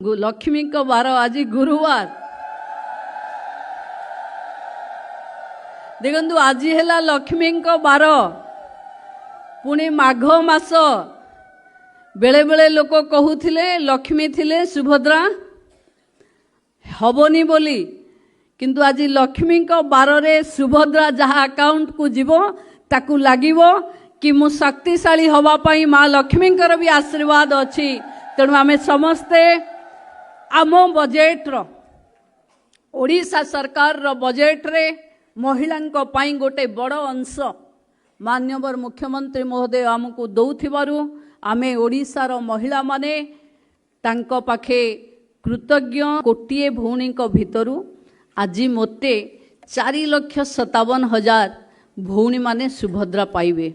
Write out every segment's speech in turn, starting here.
लक्ष्मी को बार आज गुरुवार देखु आज है लक्ष्मी को बार पुणी माघ मास बेले बेले लोक कहूले लक्ष्मी थिले सुभद्रा हबनी बोली किंतु आज लक्ष्मी को बार रे सुभद्रा जहाँ अकाउंट को जीव ताकू लागिवो कि मु शक्तिशाली हवा पाई माँ लक्ष्मी भी आशीर्वाद अच्छी तेणु आमे समस्ते आम बजेट ओडिशा सरकार रो बजेट रे महिलांको पाई गोटे बड़ अंश माननीय मुख्यमंत्री महोदय आमको दौथिबारु आमे ओडिशार महिला माने तांको पाखे कृतज्ञ। कोटिए भौणी भितरु आज मोते 4,57,000 भौणी माने सुभद्रा पाइबे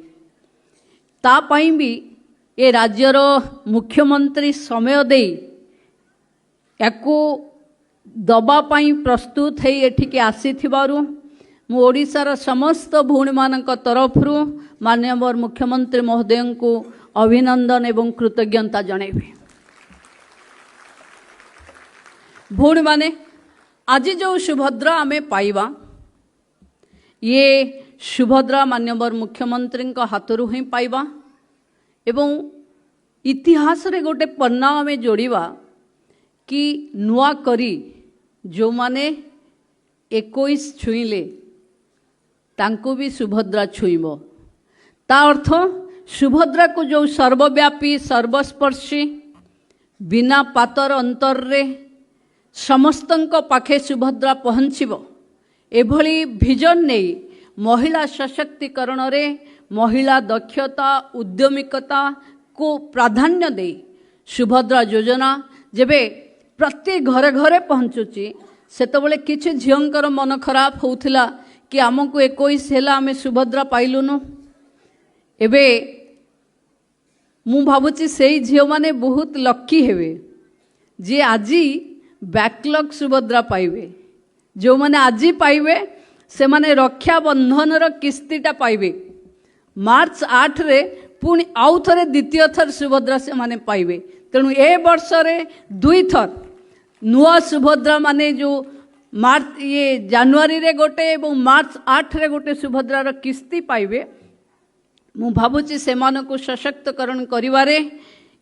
ता पाई भी ए राज्यर मुख्यमंत्री समय दे याकू दबा पाई प्रस्तुत है एठिके आसीथिबारु मु ओडिशार समस्त भौणी मानक तरफरु माननीय मुख्यमंत्री महोदय को अभिनंदन एवं कृतज्ञता जणेबे। भौणी माने आज जो सुभद्रा आमे पाइबा ये सुभद्रा माननीय मुख्यमंत्री हाथरू ही पाइबा एवं इतिहास रे गोटे पन्ना आमे जोड़िबा कि नुआ करी जो माने 21 छुईले तांको भी सुभद्रा छुईब ता अर्थ सुभद्रा को जो सर्वव्यापी सर्वस्पर्शी बिना पातर अंतर रे समस्तंक पाखे सुभद्रा पहुँचब एभली विजन नहीं महिला सशक्तिकरण रे महिला दक्षता उद्यमिकता को प्राधान्य दे सुभद्रा योजना जेबे प्रति घरे घरे पहुँचुची सेतबले किछि झियंकर मन खराब होउथिला कि आमको 21 हेला आमे सुभद्रा पाइलुनु एबे मु भाबुची सेई झियो माने बहुत लकी हेबे जे आजी बैकलॉग सुभद्रा पाइबे जो माने आजी पाइबे से माने रक्षा बंधन रो किस्तीटा पाइबे मार्च 8 रे पुणी आउ थरे द्वितीय थर सुभद्रा से माने पाइबे तेणु ए वर्ष रे 2 थर नुआ सुभद्रा माने जो मार्च ये जनवरी रे गोटे एवं मार्च 8 रे गोटे सुभद्रा रो किस्ती पाइबे मु भाबुची सेमानकु सशक्तकरण करिवारे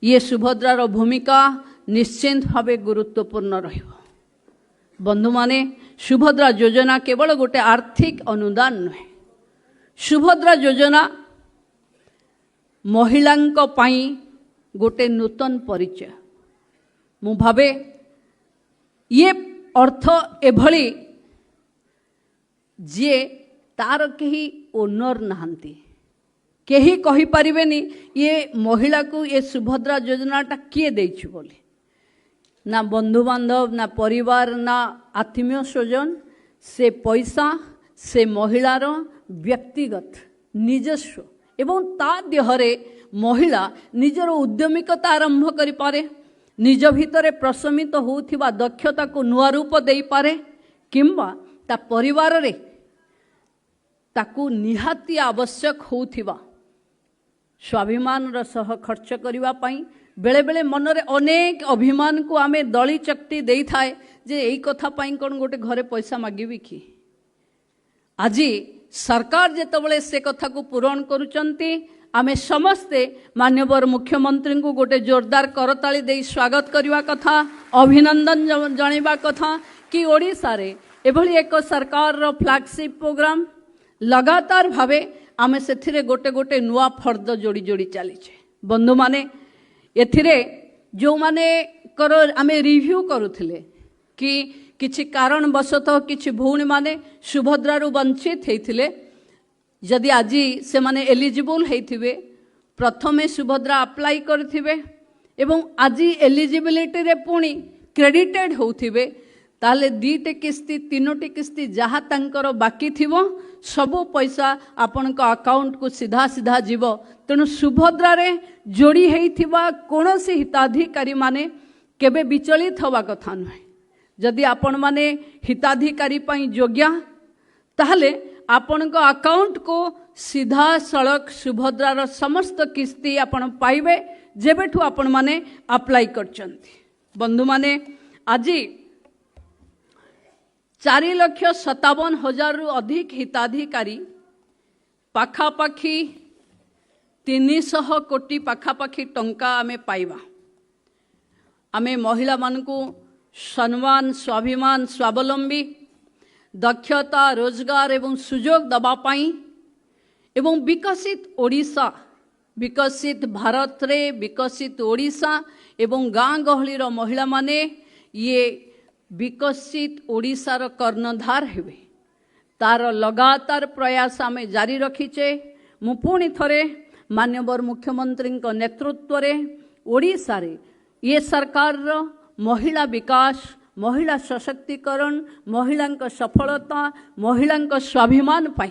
ये सुभद्रा रो भूमिका निश्चिंत भावे गुरुत्वपूर्ण रहिबो। बंधु माने सुभद्रा योजना केवल गोटे आर्थिक अनुदान नुहे सुभद्रा योजना महिलांको पाई गोटे नूतन परिचय मु भावे ये अर्थ एभली जे तार कहीं ओनर नहांती केही कही परिबेनी ये महिला को ये सुभद्रा योजनाटा किए देछि बोली ना बंधु बांधव ना परिवार ना आत्मीय स्वजन से पैसा से महिलार व्यक्तिगत निजस्व एवं ता देहरे महिला निजर उद्यमिकता आरंभ करि पारे निज भितरे प्रशमित होउथिबा दक्षता को नुआ रूप देई पारे किंबा ता परिवार रे ताकू निहाती आवश्यक होउथिबा स्वाभिमान र सह खर्च करिवा पाई बेले बेले मन रे अनेक अभिमान को आमे दली चक्ति देई थाए जे एई कथा पाई कोन गोटे घरे पैसा मागिबी कि आजी सरकार जेतबले से कथा को पूरण करूचंती आमे समस्ते माननीय मुख्यमंत्री को गोटे जोरदार करताली दे स्वागत करवा कथा अभिनंदन जणैबा कथा कि ओडिशा रे एभली एक सरकार रो फ्लैगशिप प्रोग्राम लगातार भावे आमे सेथिरे गोटे गोटे नुआ फर्द जोड़ी जोड़ी चली बंधु माने एथिरे जो माने करो आमे रिव्यू करुथिले कि किछि कारण वशतः किछि भौणी माने सुभद्रा रु वंचित हेथिले जदि आज से माने एलिजिबल हेथिबे प्रथमे सुभद्रा अप्लाई करथिबे एवं आज एलिजिबिलिटी रे पुणी क्रेडिटेड होथिबे ताले 2टे किस्ती 3टी किस्ती जहाँ तांकर बाकी थिबो सबो पैसा आपन को अकाउंट को सीधा सीधा जीव तेणु सुभद्रा रे जोड़ी हेथिबा कोनोसी हिताधिकारी माने केबे विचलित हवा कथा नुहे जदि आपण माने हिताधिकारी पई योग्य ताहले आपण को अकाउंट को सीधा सड़क सुभद्रार समस्त किस्ती आपण पाइबे जेबेठु आपण माने अप्लाई करचंती बंधु माने आज 4,57,000 रु अधिक हिताधिकारी पाखापाखी 300 कोटी पाखापाखी टंका आमे पाइबा। आमे महिला मानकु सम्मान स्वाभिमान स्वावलंबी दक्षता रोजगार एवं सुजोग दबा पाई एवं विकसित ओडिशा विकसित भारत रे विकसित ओडिशा एवं गाँ गहली रो महिला माने ये विकसित ओडिशार कर्णधार हेबे तार लगातार प्रयास आमे जारी रखीचे। मु पुणी थरे माननीय मुख्यमंत्री नेतृत्व रे ओडिशा रे ये सरकार रो महिला विकास महिला सशक्तिकरण महिला सफलता महिला स्वाभिमान पाई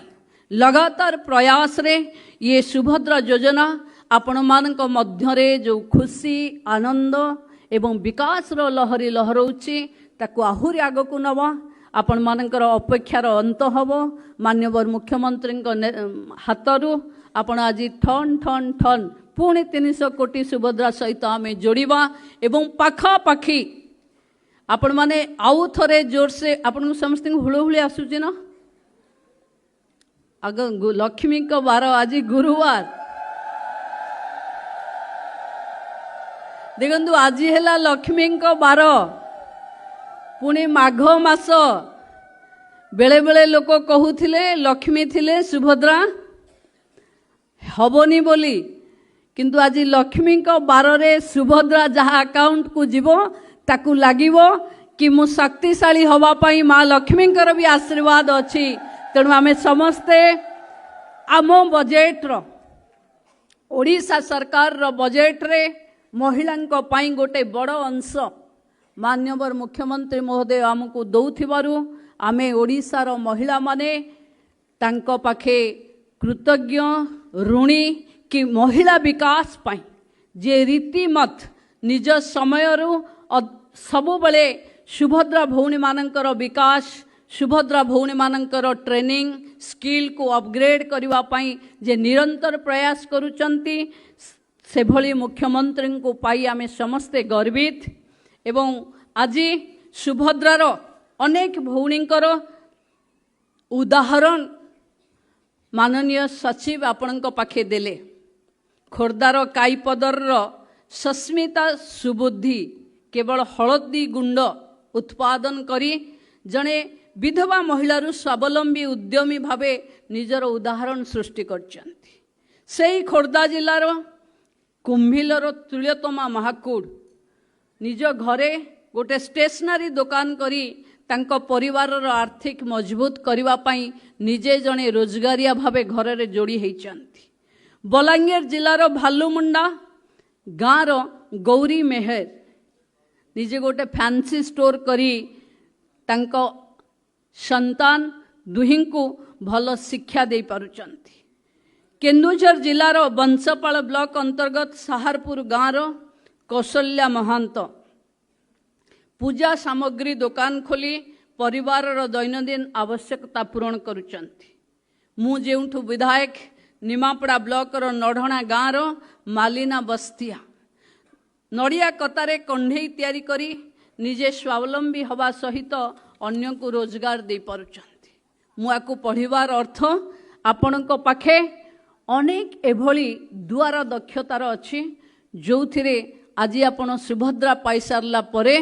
लगातार प्रयास रे ये सुभद्रा योजना आपण मानक मध्य रे जो खुशी आनंद एवं विकास रो लहरी लहरौची ताकू आहुरी आग को नवा आपण मानकर अपेक्षार अंत हब। माननीय मुख्यमंत्री हाथरू आपण आज ठन ठन ठन पुणी 300 कोटी सुभद्रा सहित आमे जोड़िबा एवं पाखापाखी आपण माने आउ थरे जोर से आपण समस्त हुलहुली आसुची ना आग लक्ष्मी को बार आज गुरुवार देखु आज है लक्ष्मी को बार पुणी माघ मास बेले बेले लोक कहूथिले लक्ष्मी थिले सुभद्रा हबनी बोली किंतु आज लक्ष्मी को बार रे सुभद्रा जहाँ अकाउंट को जीवो ताकू लागिवो कि मु शक्तिशाली हवा पाई माँ लक्ष्मी भी आशीर्वाद अच्छी। तेणु आमे समस्ते आम बजेट रो ओडिशा सरकार रो बजेट रे महिला पाई गोटे बड़ अंश माननीय मुख्यमंत्री महोदय आमको दौथिबारु आमे ओडिशा रो महिला माने तांको पाखे कृतज्ञ ऋणी कि महिला विकास पाई जे रीतिमत निज समय सबु बेले सुभद्रा भौणी मानकर विकास सुभद्रा भौणी मानकर ट्रेनिंग स्किल को अपग्रेड करबा पाई जे निरंतर प्रयास करूचंती से भली मुख्यमंत्री को पाई आमे समस्ते गर्वित। एवं आज सुभद्रार अनेक भौणींकर उदाहरण माननीय सचिव आपणक पाखे देले। खोर्धार काईपदर सस्मिता सुबुद्धि केवल हलदी गुंड उत्पादन करी जने विधवा महिलारू स्वावलंबी उद्यमी भावे निजर उदाहरण सृष्टि करचंती। सेही खोर्धा जिलार कुंभिलर तुल्यतमा महाकूड़ निज घरे गोटे स्टेशनरी दुकान करी तांको परिवार आर्थिक मजबूत करबा पाई निजे जने रोजगारिया भावे घर रे जोड़ी होइचंती। बलांगीर जिलार भालुमुंडा गाँव गौरी मेहर निजे गोटे फैंसी स्टोर करी तांको संतान दुहिं को भल शिक्षा दे पारुचंती। केन्दुझर जिलार बंशपाल ब्लॉक अंतर्गत सहारपुर गाँव कौशल्या महांत पूजा सामग्री दुकान खोली परिवार दैनंदिन आवश्यकता पूरण करुचंती। मु जेउठु विधायक निमापड़ा ब्लॉक नढ़णा गाँव मालिना बस्तिया नड़िया कतारे कंढे तैयारी करी निजे स्वावलंबी हवा सहित अन्य को रोजगार दे पारुचंती। मुआको पढ़िबार अर्थ आपणक पाखे अनेक एभली दुआर दक्षतार अच्छी जो थिरे आज आपण सुभद्रा पाई सारला परे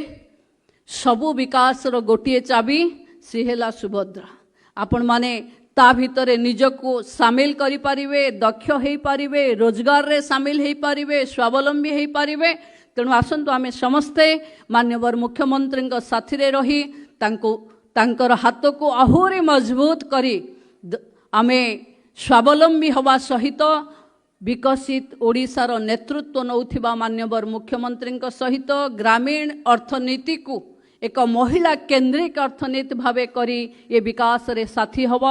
सबु विकास रो गोटिए चाबी सी हेला सुभद्रा। आपण माने ता भितरे निजको सामिल करि पारिबे दक्ष हेई पारिबे रोजगार रे सामिल हेई पारिबे स्वावलंबी हेई पारिबे। तेणु आसंतु आमे समस्ते माननीय मुख्यमंत्री साथी रे रही तांकर हाथ को आहुरी मजबूत करी आमे स्वावलंबी हवा सहित विकसित ओडिशार नेतृत्व नौथिबा माननीय मुख्यमंत्री सहित ग्रामीण अर्थनीति को एक महिला केंद्रिक अर्थनीति भावे करी ये विकास रे साथी हवा।